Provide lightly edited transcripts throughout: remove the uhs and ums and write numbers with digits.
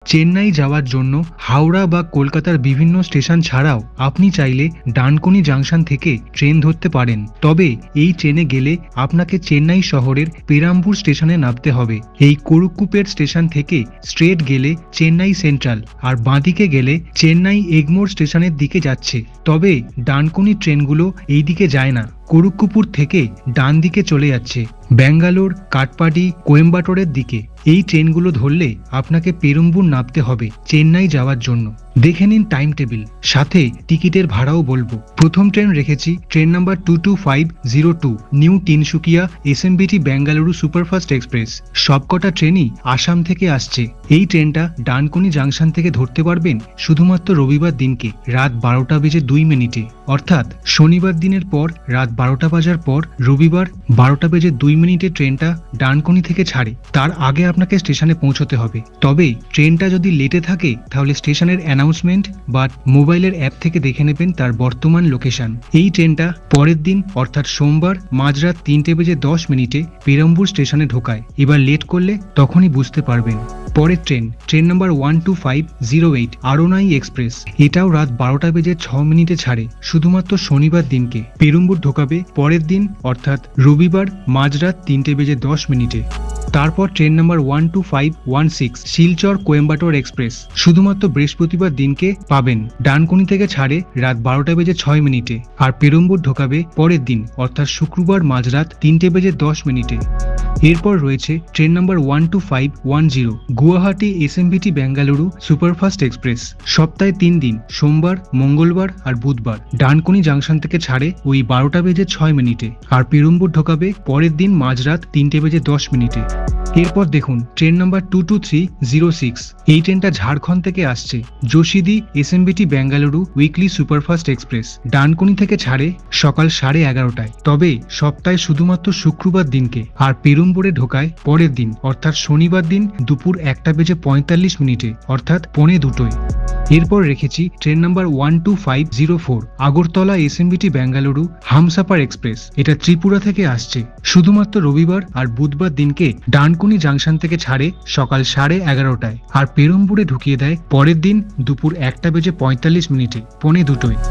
চেন্নাই যাওয়ার জন্য হাওড়া বা কলকাতার বিভিন্ন স্টেশন ছাড়াও আপনি চাইলে ডানকুনি জাংশন থেকে ট্রেন ধরতে পারেন। তবে এই ট্রেনে গেলে আপনাকে চেন্নাই শহরের পেরাম্বুর স্টেশনে নামতে হবে। এই কোরুক্কুপেট স্টেশন থেকে স্ট্রেট গেলে চেন্নাই সেন্ট্রাল, আর বাঁদিকে গেলে চেন্নাই এগমোর স্টেশনের দিকে যাচ্ছে। তবে ডানকুনি ট্রেনগুলো এই দিকে যায় না, কোরুক্কুপুর থেকে ডান দিকে চলে যাচ্ছে ব্যাঙ্গালোর, কাটপাডি, কোয়েম্বাটোরের দিকে। এই ট্রেনগুলো ধরলে আপনাকে পেরুম্বুর নামতে হবে চেন্নাই যাওয়ার জন্য। দেখে নিন টাইম টেবিল, সাথে টিকিটের ভাড়াও বলবো। প্রথম ট্রেন রেখেছি train number 22502 new Tinsukia SMBT Bengaluru superfast express. সবকটা ট্রেনই আসাম থেকে আসছে। এই ট্রেনটা ডানকুনি জাংশন থেকে ধরতে পারবেন শুধুমাত্র রবিবার দিনকে রাত 12:02। অর্থাৎ শনিবার দিনের পর রাত 12টা বাজার পর রবিবার 12:02 ট্রেনটা ডানকুনি থেকে ছাড়ে। তার আগে আপনাকে স্টেশনে পৌঁছতে হবে। তবে ট্রেনটা যদি লেটে থাকে তাহলে স্টেশনের অ্যানাউন্সমেন্ট বা মোবাইলের অ্যাপ থেকে দেখে নেবেন তার বর্তমান লোকেশন। এই ট্রেনটা পরের দিন অর্থাৎ সোমবার মাঝরাত 3:10 পেরম্বুর স্টেশনে ঢোকায়। এবার লেট করলে তখনই বুঝতে পারবেন। পরের ট্রেন নাম্বার 12508 আরোনাই এক্সপ্রেস। এটাও রাত 12:06 ছাড়ে, শুধুমাত্র শনিবার দিনকে। পেরম্বুর ঢোকাবে পরের দিন অর্থাৎ রবিবার মাঝরাত 3:10। তারপর train number 12516 Silchar Coimbatore express, শুধুমাত্র বৃহস্পতিবার দিনকে পাবেন। ডানকুনি থেকে ছাড়ে রাত 12:06 আর পেরম্বুর ঢোকাবে পরের দিন অর্থাৎ শুক্রবার মাঝরাত 3:10। এরপর রয়েছে train number 12510 Guwahati SMBT Bengaluru superfast express. সপ্তাহে 3 দিন সোমবার, মঙ্গলবার আর বুধবার ডানকুনি জাংশন থেকে ছাড়ে ওই 12:06 আর পেরম্বুর ঢোকাবে পরের দিন মাঝরাত 3:10। এরপর দেখুন ট্রেন নাম্বার 22306। এই ট্রেনটা ঝাড়খণ্ড থেকে আসছে। যোশীদি SMVT Bengaluru weekly superfast express. Dankuni থেকে ছাড়ে সকাল 11:30টায়। তবে সপ্তাহে শুধুমাত্র শুক্রবার দিনকে, আর পেরম্বুরে ঢোকায় পরের দিন অর্থাৎ শনিবার দিন দুপুর 1:45 অর্থাৎ 1:45। এরপর রেখেছি train number 12504 Agartala SMBT Bengaluru Humsafar express. এটা ত্রিপুরা থেকে আসছে। শুধুমাত্র রবিবার আর বুধবার দিনকে ডানকুনি জাংশন থেকে ছাড়ে সকাল 11:30টায় আর পেরম্বুরে ঢুকিয়ে দেয় পরের দিন দুপুর 1:45 1:45।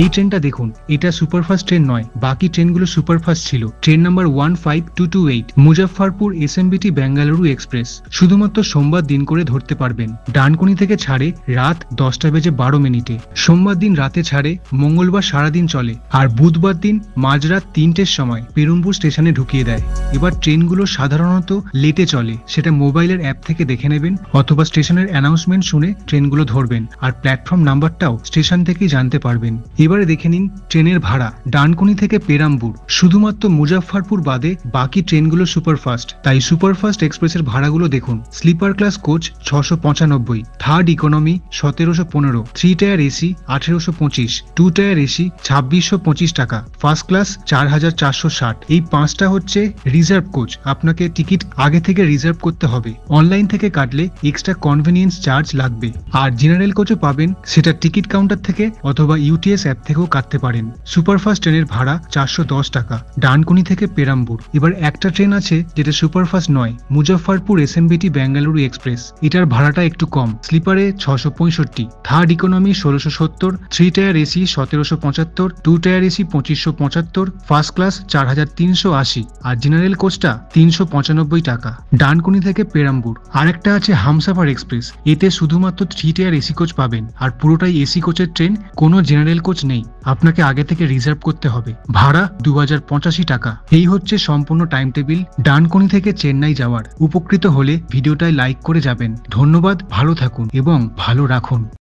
এই ট্রেনটা দেখুন, এটা সুপারফাস্ট ট্রেন নয়, বাকি ট্রেনগুলো সুপারফাস্ট ছিল। Train number 15228 Muzaffarpur SMBT Bengaluru express. শুধুমাত্র সোমবার দিন করে ধরতে পারবেন। ডানকুনি থেকে ছাড়ে রাত 10:12। সোমবার দিন রাতে ছাড়ে, মঙ্গলবার সারাদিন চলে আর বুধবার দিন মাঝরাত 3টের সময় পেরম্বুর স্টেশনে ঢুকিয়ে দেয়। এবার ট্রেনগুলো সাধারণত লেটে চলে, সেটা মোবাইলের অ্যাপ থেকে দেখে নেবেন অথবা স্টেশনের অ্যানাউন্সমেন্ট শুনে ট্রেনগুলো ধরবেন, আর প্ল্যাটফর্ম নাম্বারটাও স্টেশন থেকেই জানতে পারবেন। এবারে দেখে নিন ট্রেনের ভাড়া। ডানকুনি থেকে পেরাম্বুর শুধুমাত্র মুজাফফরপুর বাদে বাকি ট্রেনগুলো সুপারফাস্ট, তাই সুপারফাস্ট এক্সপ্রেসের ভাড়াগুলো দেখুন। Sleeper class coach 695, third economy 1715, 3 tier AC 1825, 2 tier AC 2625 টাকা, ফার্স্ট ক্লাস 4460। এই 5টা হচ্ছে রিজার্ভ কোচ। আপনাকে টিকিট আগে থেকে রিজার্ভ করতে হবে। অনলাইন থেকে কাটলে এক্সট্রা কনভেনিয়েন্স চার্জ লাগবে। আর জেনারেল কোচও পাবেন, সেটা টিকিট কাউন্টার থেকে অথবা ইউটিএস অ্যাপ থেকেও কাটতে পারেন। সুপারফাস্ট ট্রেনের ভাড়া 410 টাকা ডানকুনি থেকে পেরাম্বুর। এবার একটা ট্রেন আছে যেটা সুপারফাস্ট নয়, মুজাফফরপুর এসএমবিটি বেঙ্গালুরু এক্সপ্রেস। এটার ভাড়াটা একটু কম, স্লিপারে 665, third economy 1670, 3 tier AC 1775, 2 tier AC 2575, first class 4380 আর জেনারেল কোচটা 395 টাকা ডানকুনি থেকে পেরাম্বুর। আরেকটা আছে হামসাফার এক্সপ্রেস। এতে শুধুমাত্র 3 টায়ার এসি কোচ পাবেন আর পুরোটাই এসি কোচের ট্রেন, কোনো জেনারেল কোচ নেই। আপনাকে আগে থেকে রিজার্ভ করতে হবে। ভাড়া 2085 টাকা। এই হচ্ছে সম্পূর্ণ টাইম টেবিল ডানকুনি থেকে চেন্নাই যাওয়ার। উপকৃত হলে ভিডিওটায় লাইক করে যাবেন। ধন্যবাদ, ভালো থাকুন এবং ভালো রাখুন।